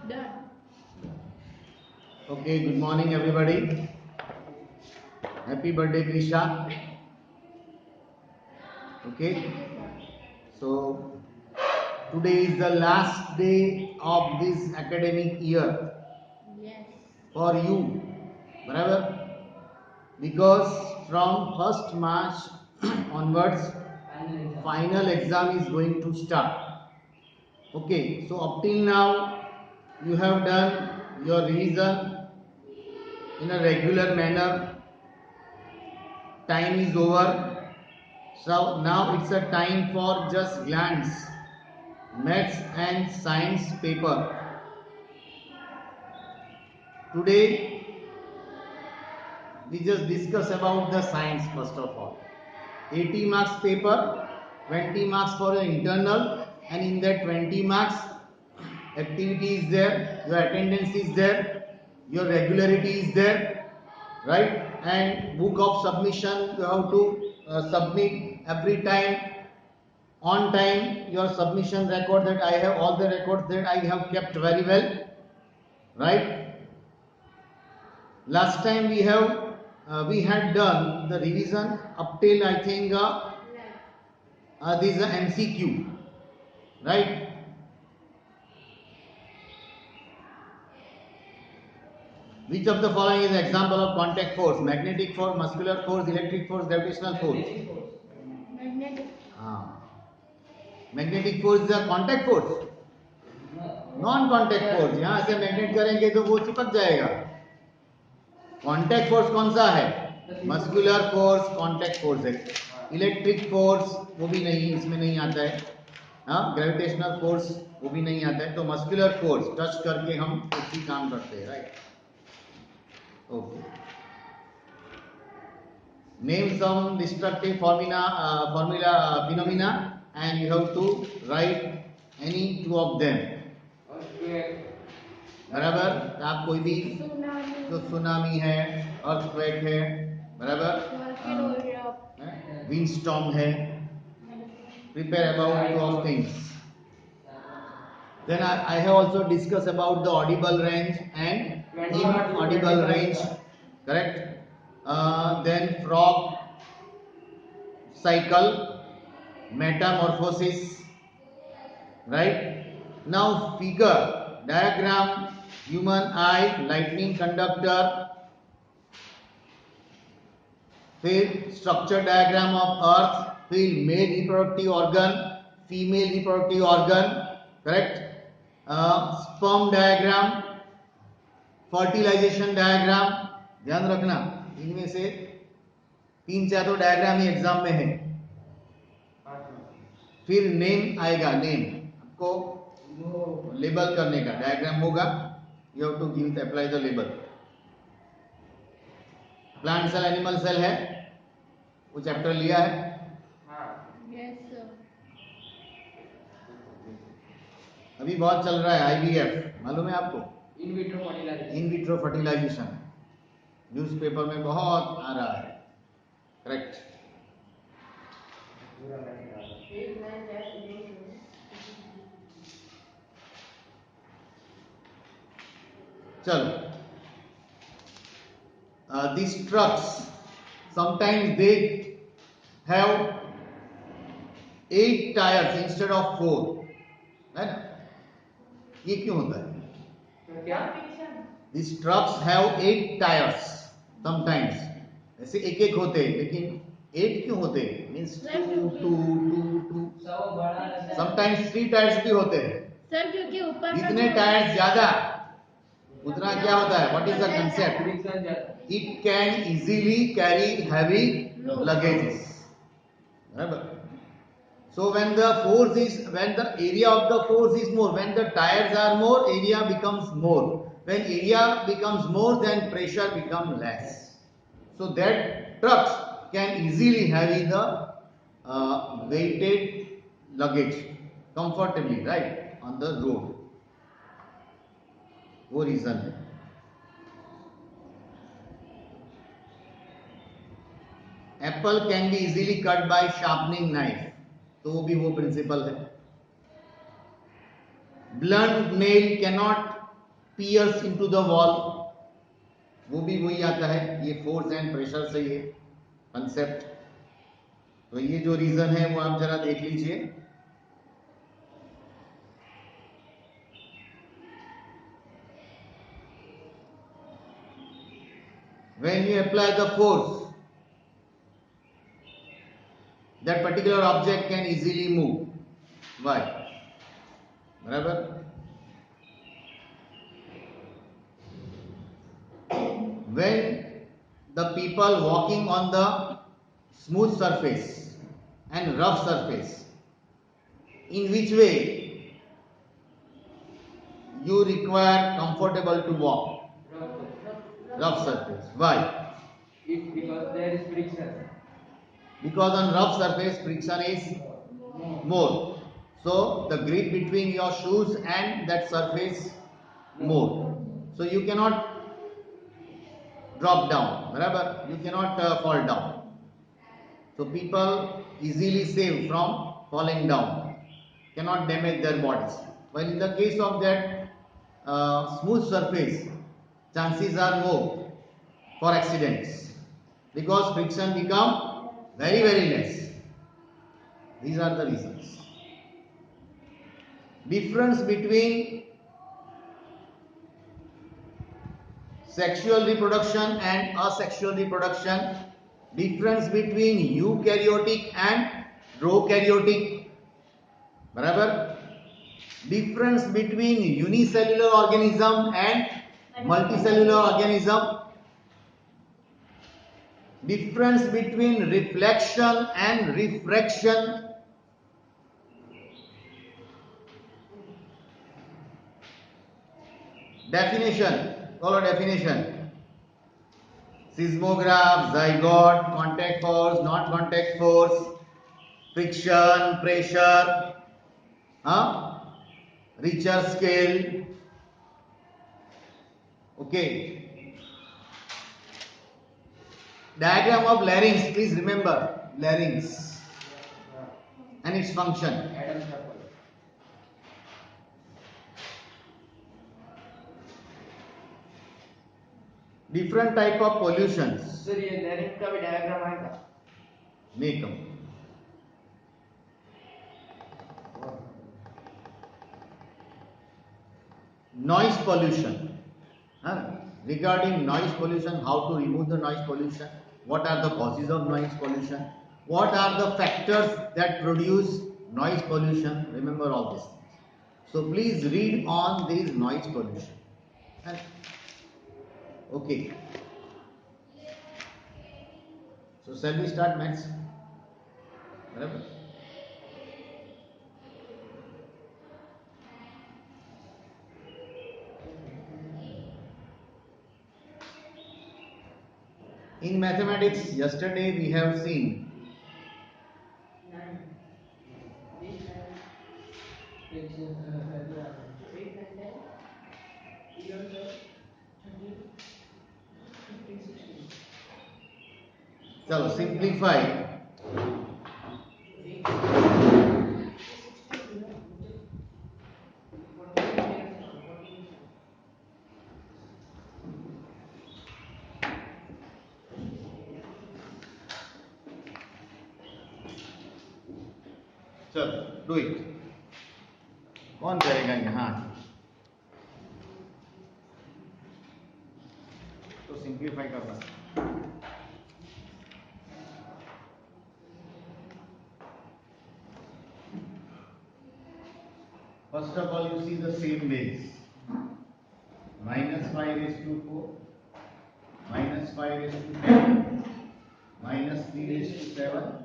Done. Okay, good morning everybody. Happy birthday Krisha. Okay, so today is the last day of this academic year Yes. for you. Barabar? Because from 1st March onwards, final exam is going to start. Okay, so up till now you have done your revision in a regular manner. Time is over. So now it's a time for just glance, maths and science paper. Today we just discuss about the science first of all. 80 marks paper, 20 marks for your internal, and in that 20 marks activity is there, your attendance is there, your regularity is there, right? And book of submission you have to submit every time on time. Your submission record, that I have all the records that I have kept very well, right? Last time we had done the revision up till I think this is a MCQ, right? Which of the following is an example of contact force? Magnetic force, muscular force, electric force, gravitational force. Magnetic. Magnetic force is contact force, non contact force. यहां से magnet करेंगे तो वो चिपक जाएगा. Contact force कौन सा है? मस्कुलर फोर्स कॉन्टैक्ट फोर्स है. इलेक्ट्रिक फोर्स वो भी नहीं, इसमें नहीं आता है. हाँ, ग्रेविटेशनल फोर्स वो भी नहीं आता है. तो मस्कुलर फोर्स टच करके हम उसी काम करते हैं, right? Okay. Name some destructive formula phenomena, and you have to write any two of them. Okay. बराबर? तो आप कोई भी जो सुनामी है, अर्थक्वेक है, बराबर, विंडस्टॉर्म है, prepare about two of things. Then I have also discussed about the audible range and inaudible range, correct? Then frog cycle, metamorphosis, right? Now figure, diagram, human eye, lightning conductor, फिर structure diagram of earth, फिर male reproductive organ, female reproductive organ, correct? Sperm diagram, fertilization diagram. ध्यान रखना, इनमें से 3-4 तो diagram ही exam में है. फिर नेम आएगा, नेम आपको लेबल करने का डायग्राम होगा. You have to give apply the label. Plant cell animal cell है, वो चैप्टर लिया है. अभी बहुत चल रहा है आईवीएफ, मालूम है आपको? इन विट्रो फर्टिलाइजेशन न्यूज़पेपर में बहुत आ रहा है, करेक्ट? चलो, these trucks sometimes they have 8 tires instead of 4, है ना? ये क्यों होता है? क्या? These trucks have 8 tires sometimes. ऐसे एक होते हैं, लेकिन 8 क्यों होते हैं? Means 2. Sometimes 3 tires भी होते हैं. सर क्योंकि ऊपर जितने टायर्स ज्यादा उतना क्या होता है? What is the concept? It can easily carry heavy luggages. बराबर? So when the area of the force is more, when the tires are more, area becomes more. When area becomes more, then pressure becomes less. So that trucks can easily carry the weighted luggage comfortably, right, on the road. वो reason है. Apple can be easily cut by sharpening knife, तो वो भी वो principal है. blunt nail cannot pierce into the wall. वो भी वही आता है, ये फोर्स एंड प्रेशर से ये कंसेप्ट. तो ये जो रीजन है वो आप जरा देख लीजिए. When you apply the force, that particular object can easily move. Why? बराबर. When the people walking on the smooth surface and rough surface, in which way you require comfortable to walk? Rough surface. Why? Because there is friction. Because on rough surface friction is more. So the grip between your shoes and that surface more. So you cannot drop down. Barabar? You cannot fall down. So people easily save from falling down. Cannot damage their bodies. While in the case of that smooth surface, chances are more for accidents because friction become very less. These are the reasons. Difference between sexual reproduction and asexual reproduction. Difference between eukaryotic and prokaryotic. बराबर. Difference between unicellular organism and multicellular organism. Difference between reflection and refraction. Definition. Follow definition. Seismograph, zygote, contact force, not contact force, friction, pressure, Richter scale. Okay. Diagram of larynx. Please remember larynx and its function. Adam's apple. Different type of pollutions. Sir ये larynx का भी diagram आएगा. May come. Noise pollution. Regarding noise pollution, how to remove the noise pollution, what are the causes of noise pollution, what are the factors that produce noise pollution, remember all these things. So please read on this noise pollution. Okay. So shall we start maths? Barabar? In mathematics, yesterday we have seen चलो simplify. चलो do it. कौन करेगा यहाँ? तो simplify करना. First of all, you see the same base. Minus 5 raised to 4, minus 5 raised to 10, minus 3 raised to 7,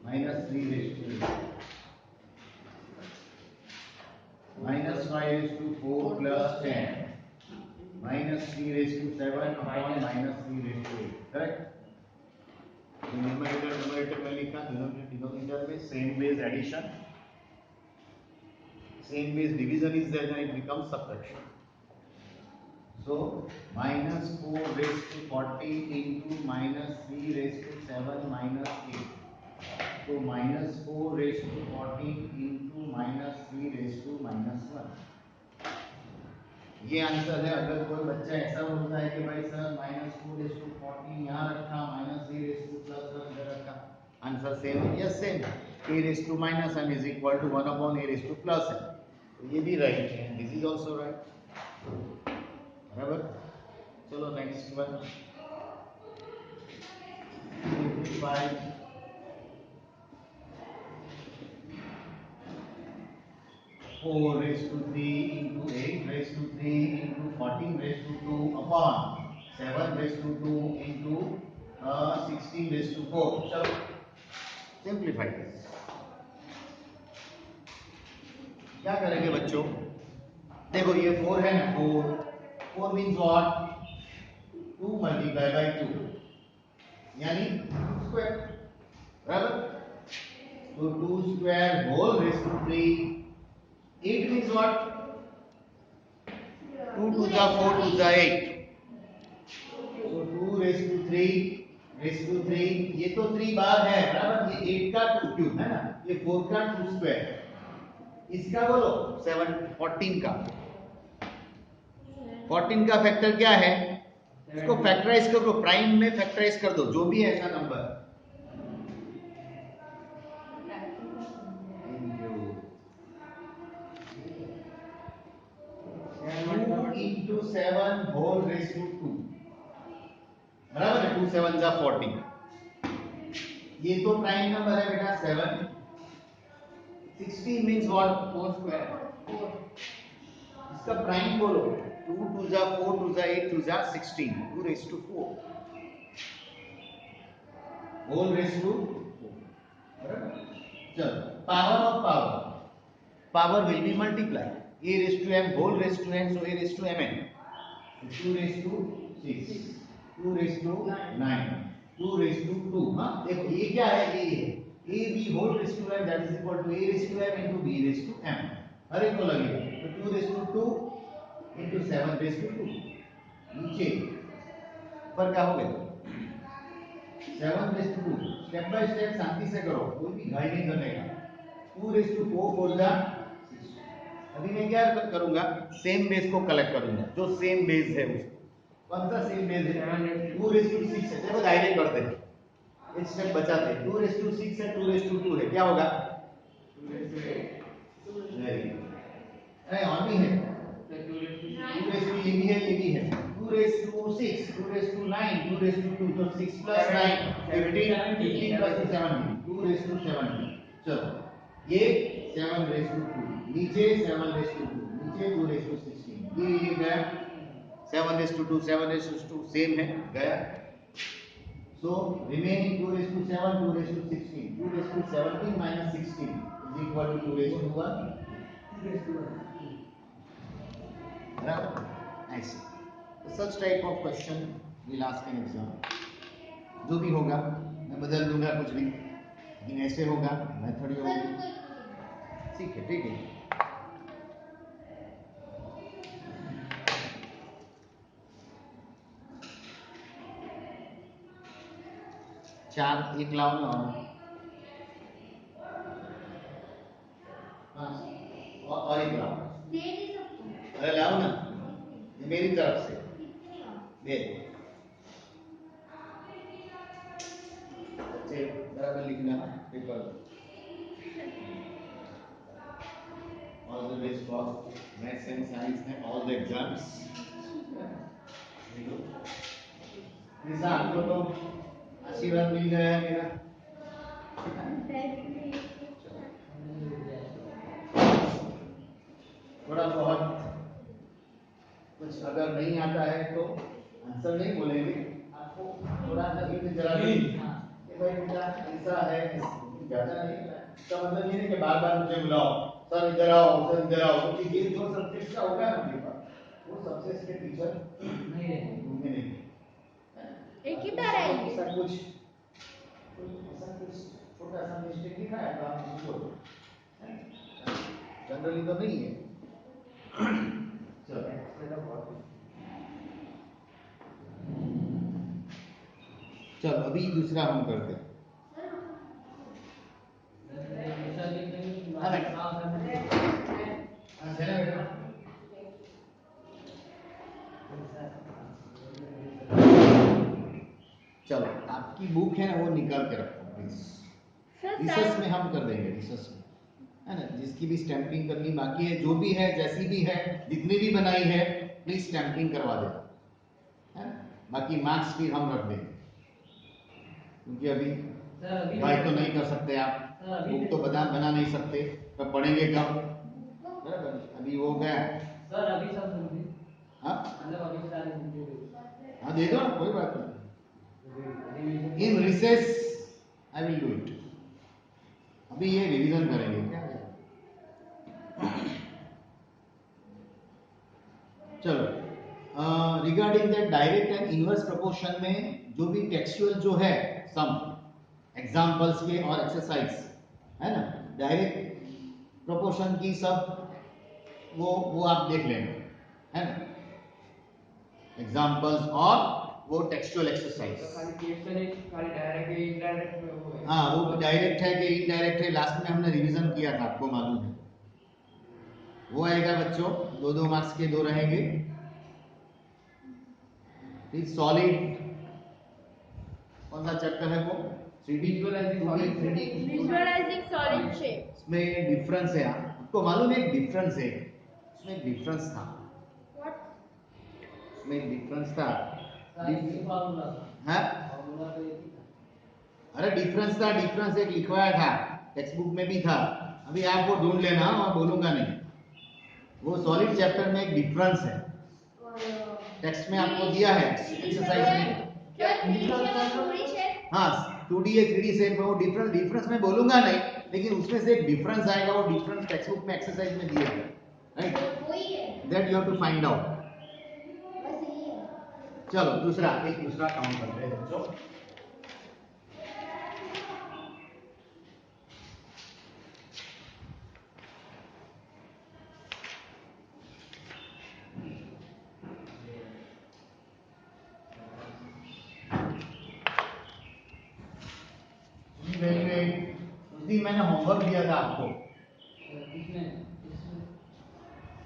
minus 3 raised to 8. Minus 5 raised to 4 plus 10, minus 3 raised to 7 upon minus 3 raised to 8. Correct? Numerator में लिखा, denominator में same base addition. Same base division is there, then it becomes subtraction. So minus 4 raised to 40 into minus 3 raised to 7 minus 8. So minus 4 raised to 40 into minus 3 raised to minus ये answer है। अगर कोई बच्चा ऐसा बोलता है कि भाई सर -2 यहाँ रखा, -a इधर रखा, आंसर सेम है। यस सेम है। a⁻m is equal to 1/a+m, तो ये भी राइट है। This is also right. बराबर। चलो next one. 5 4 raised to 3 into 8 raised to 3 into 14 raised to 2 upon 7 raised to 2 into 16 raised to 4. चलो सिंप्लीफाई क्या करेंगे बच्चों? देखो ये 4 है ना, 4 मीन्स व्हाट? 2 मल्टीप्लाई बाय 2 यानी 2 स्क्वायर, बराबर। तो 2 square whole raise to 3, 8 means what? 2 to the 4 to the 8. So 2 raised to 3 raised to 3, ये तो 3 बार है, बराबर। ये 8 का 2 क्यूब है ना, ये 4 का 2 स्क्वायर, इसका बोलो 7 14 का 14 का फैक्टर क्या है? इसको फैक्टराइज करो, प्राइम में फैक्टराइज कर दो, जो भी है ऐसा number. 2 into 7 whole raised to 2, बराबर है। 2 7 जा 14, ये तो प्राइम नंबर है बेटा 7। 16 मींस व्हाट? 4 स्क्वायर। इसका प्राइम बोलो। 2 2 जा 4 2 जा 8 2 जा 16, 2 raised to 4 whole raised to 4, बराबर। चलो power of power will be multiply. a raised to m whole raised to n, so a raised to mn, 2 raised to 6, 2 raised to 9, 2 raised to 2। हाँ देखो ये क्या है? a है, a b whole raised to m that is equal to a raised to m into b raised to m, हर एक को लगेगा। तो 2 raised to 2 into 7 raised to 2, नीचे ऊपर क्या हो गया? 7 raised to 2। Step by step शांति से करो, कोई भी घाई नहीं करने का। 2 raised to 4 4 जा। अभी मैं क्या करूंगा? सेम बेस को कलेक्ट करूंगा, जो सेम बेस है उसको। कौन सा सेम बेस है? 2 raised to 6 है। देखो डायरेक्ट करते हैं, एक स्टेप बचाते हैं। 2 raised to 6 है, 2 raised to 2 है, क्या होगा? 2 raised to 8। नहीं और भी है, 2 raised to ये भी है, ये भी है। 2 raised to 6, 2 raised to 9, 2 raised to 2, तो 6 plus 9 15, 15 plus 17, 2 raised to 17। चलो ये 7 raised to 2, नीचे 7 raised to 2, नीचे 2 raised to 16, ये गया। 7 raised to 2 7 raised to 2 same है, गया। So remaining 2 raised to 7 2 raised to 16, 2 raised to 17 minus 16 is equal to 2 raised to 1, 2 raised to 1, बराबर। ऐसे such type of question will ask in exam। जो भी होगा मैं बदल दूंगा कुछ भी, लेकिन ऐसे होगा, मेथड होगी। ठीक है, ठीक है। चार एक लाओ ना, और एक लाओ। अरे लाओ ना, ये मेरी तरफ से दे। बच्चे बराबर लिखना paper. All the best for maths and science and all the exams। निशा आपको तो आशीर्वाद मिल गया है मेरा। थोड़ा बहुत कुछ अगर नहीं आता है तो आंसर नहीं बोलेंगे, आपको थोड़ा सा हिंट जरा दें कि भाई बेटा ऐसा है, ज्यादा नहीं। इसका मतलब ये नहीं कि बार बार मुझे बुलाओ, सर इधर आओ, सर इधर आओ। क्योंकि ये जो सब्जेक्ट का होगा ना आपके पास, वो सब्जेक्ट के टीचर नहीं रहेंगे, एक ही बार आएगी। ऐसा कुछ छोटा सा मिस्टेक दिखा है तो आप उसको बोलो, जनरली तो नहीं है। चलो अभी दूसरा हम करते हैं। आपकी बुक है ना वो निकाल के रखो प्लीज। सर रिसर्च में हम कर देंगे, रिसर्च में है ना, जिसकी भी स्टैंपिंग करनी बाकी है, जो भी है, जैसी भी है, जितनी भी बनाई है, प्लीज स्टैंपिंग करवा देना, है ना। बाकी मार्क्स फिर हम रख देंगे, क्योंकि अभी भाई तो नहीं कर सकते आप, बुक तो बना नहीं सकते, तब पढ़ेंगे कब, बराबर। अभी हो गया सर अभी सब सुन हाँ मतलब अभी सारे हाँ, दे दो ना, कोई बात नहीं। In recess I will do it. अभी ये रिवीजन करेंगे क्या। चलो, regarding the direct and inverse proportion में जो भी टेक्सचुअल जो है सम एग्जांपल्स के और एक्सरसाइज है ना, डायरेक्ट प्रोपोर्शन की सब वो आप देख लेना, है ना, एग्जांपल्स और वो टेक्सचुअल एक्सरसाइज। खाली क्वेश्चन है, खाली डायरेक्ट है इनडायरेक्ट में वो है। हाँ, वो डायरेक्ट है कि इनडायरेक्ट है, लास्ट में हमने रिवीजन किया था, आपको मालूम है। वो आएगा बच्चों, 2-2 मार्क्स के 2 रहेंगे। फिर सॉलिड, कौन सा चैप्टर है वो, 3D visualising solid 3D visualising solid shape. इसमें डिफरेंस है, आपको मालूम है एक डिफरेंस है, इसमें एक डिफरेंस था, इसमें एक डिफरेंस था, फार्मूला हाँ फार्मूला तो एक ही था। अरे डिफरेंस था, डिफरेंस एक लिखवाया था, टेक्स्ट बुक में भी था, अभी आप वो ढूंढ लेना, मैं बोलूंगा नहीं। वो सॉलिड चैप्टर में एक डिफरेंस है, टेक्स्ट में आपको दिया है, एक्सरसाइज में। क्या हाँ, 2D या 3D सेट में वो डिफरेंस मैं बोलूंगा नहीं, लेकिन उसमें से एक डिफरेंस आएगा, वो डिफरेंस टेक्स्ट बुक में एक्सरसाइज में दिया है, right, that you have to find out. चलो दूसरा, एक दूसरा काउंट करते हैं बच्चों। उस दिन मैंने होमवर्क दिया था आपको,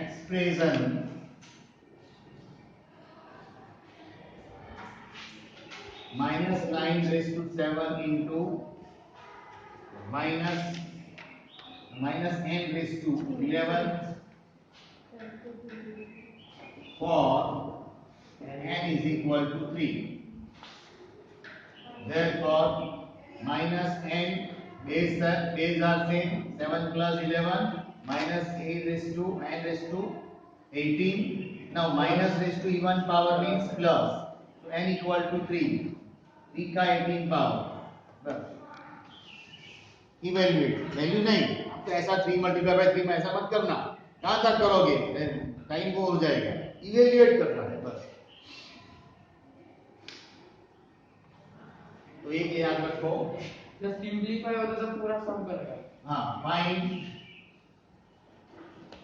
expression -9⁷ into -n⁻11 for n is equal to 3. Therefore, -n base are same, 7 plus 11 minus n⁻18. Now minus raised to even power means plus, so n equal to 3. 3 का 18 पावर, इवेल्युएट, वैल्यू नहीं, आपको ऐसा 3 × 3 में ऐसा मत करना, कहां तक करोगे, टाइम वो हो जाएगा, इवेल्युएट करना है बस। तो एक याद रखो, जब सिंपलीफाई होता तो पूरा सम करेगा। हाँ, find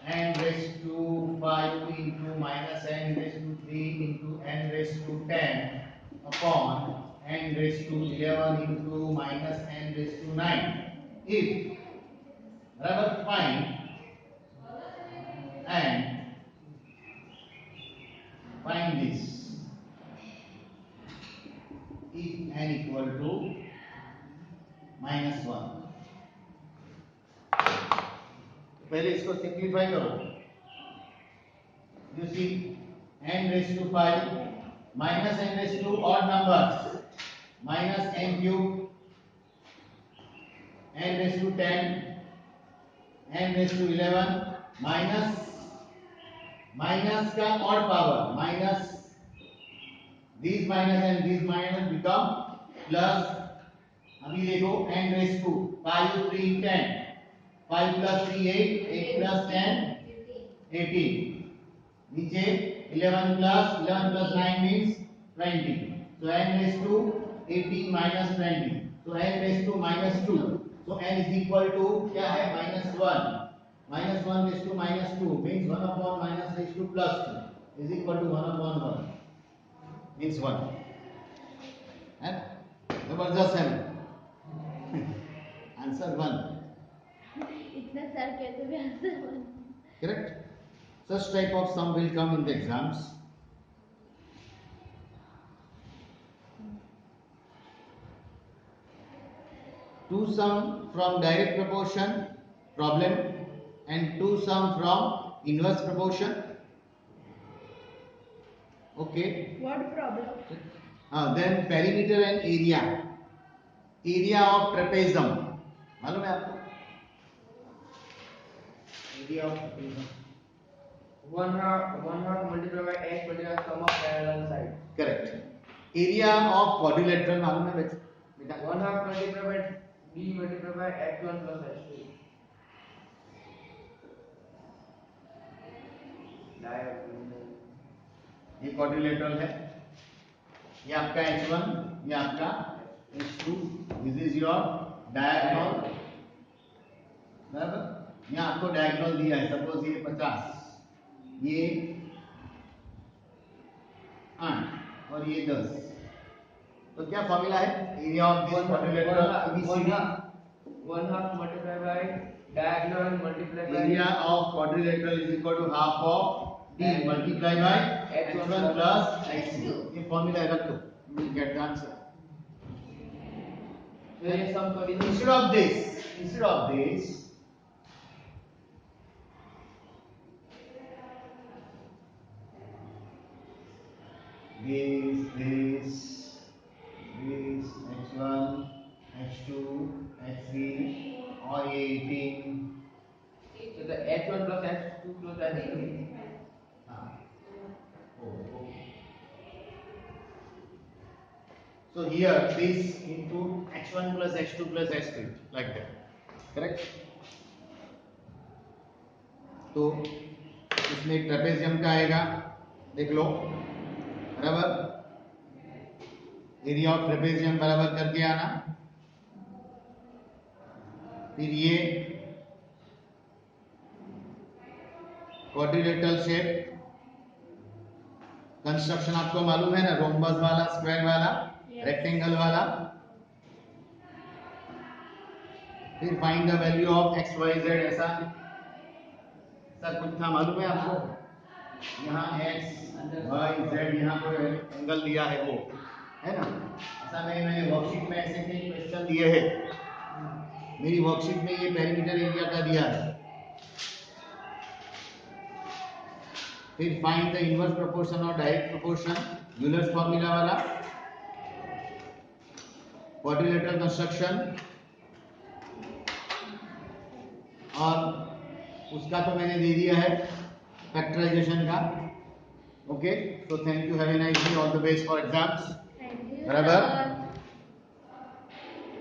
n⁻5 into -n⁻3 into n⁻10 upon n⁻11 into -n⁻9. If rather find and find this if n equal to -1. पहले इसको सिंप्लीफाई करो, you see n⁻5 minus n⁻2 odd numbers -n³ n⁻10 n⁻11 minus का odd power minus these minus and these minus become plus। अभी देखो n⁻5 3 10, 5 plus 3 8, 8 plus 10 18, नीचे 11 plus 9 means 20, so n⁻18 minus 20, so n⁻2, so n is equal to क्या है -1, -1 means 1 upon -2 plus 2 is equal to 1 upon 1 means 1 है, जबरदस्त है answer 1, इतना sir कैसे भी आंसर बन। correct। Such type of sum will come in the exams। two sum from direct proportion problem and two sum from inverse proportion. Okay. What problem? Then perimeter and area. Area of trapezium मालूम है आपको? Area of trapezium. 1/2 multiplied by x multiplied by sum of parallel sides. Correct. Area of quadrilateral मालूम है बेटा? 1/2 multiplied by b multiplied by x1 plus x2. ये quadrilateral है, ये आपका h1, ये आपका h2. This is your diagonal. बराबर. यहाँ आपको डायगोनल दिया है, सपोज ये 50, ये 8 और ये 10. तो क्या फॉर्मूला है? Area of this quadrilateral ABCD. 1/2 multiplied by diagonal multiplied by Area of quadrilateral is equal to half of D multiplied by h1 plus h2. ये फॉर्मूला रख दो, you will get the answer. ये सम कर दीजिए. Instead of this, this h1, h2, h3 और ये 18. So the h1 plus h2 plus h3. So here this into h1 plus h2 plus h3 like that. Correct? तो इसमें trapezium का आएगा, देख लो. बराबर. एरिया ऑफ ट्रेपेजियम बराबर करके आना. फिर ये क्वाड्रिलेटरल शेप कंस्ट्रक्शन आपको मालूम है ना, रोम्बस वाला, स्क्वायर वाला, रेक्टेंगल वाला. फिर find the value of x y z. ऐसा कुछ था, मालूम है आपको? यहाँ एक्स वाई जेड यहाँ कोई एंगल दिया है, वो है ना. ऐसा मैंने वर्कशीट में ऐसे कई क्वेश्चन दिए हैं. मेरी वर्कशीट में ये पेरीमीटर एरिया का दिया है. फिर फाइंड द इनवर्स प्रोपोर्शन और डायरेक्ट प्रोपोर्शन, यूलर्स फॉर्मूला वाला. क्वाड्रिलेटरल कंस्ट्रक्शन और उसका तो मैंने दे दिया है, फैक्टराइजेशन का. Okay, so thank you, have a nice day, all the best for exams. Thank you, बराबर. sir.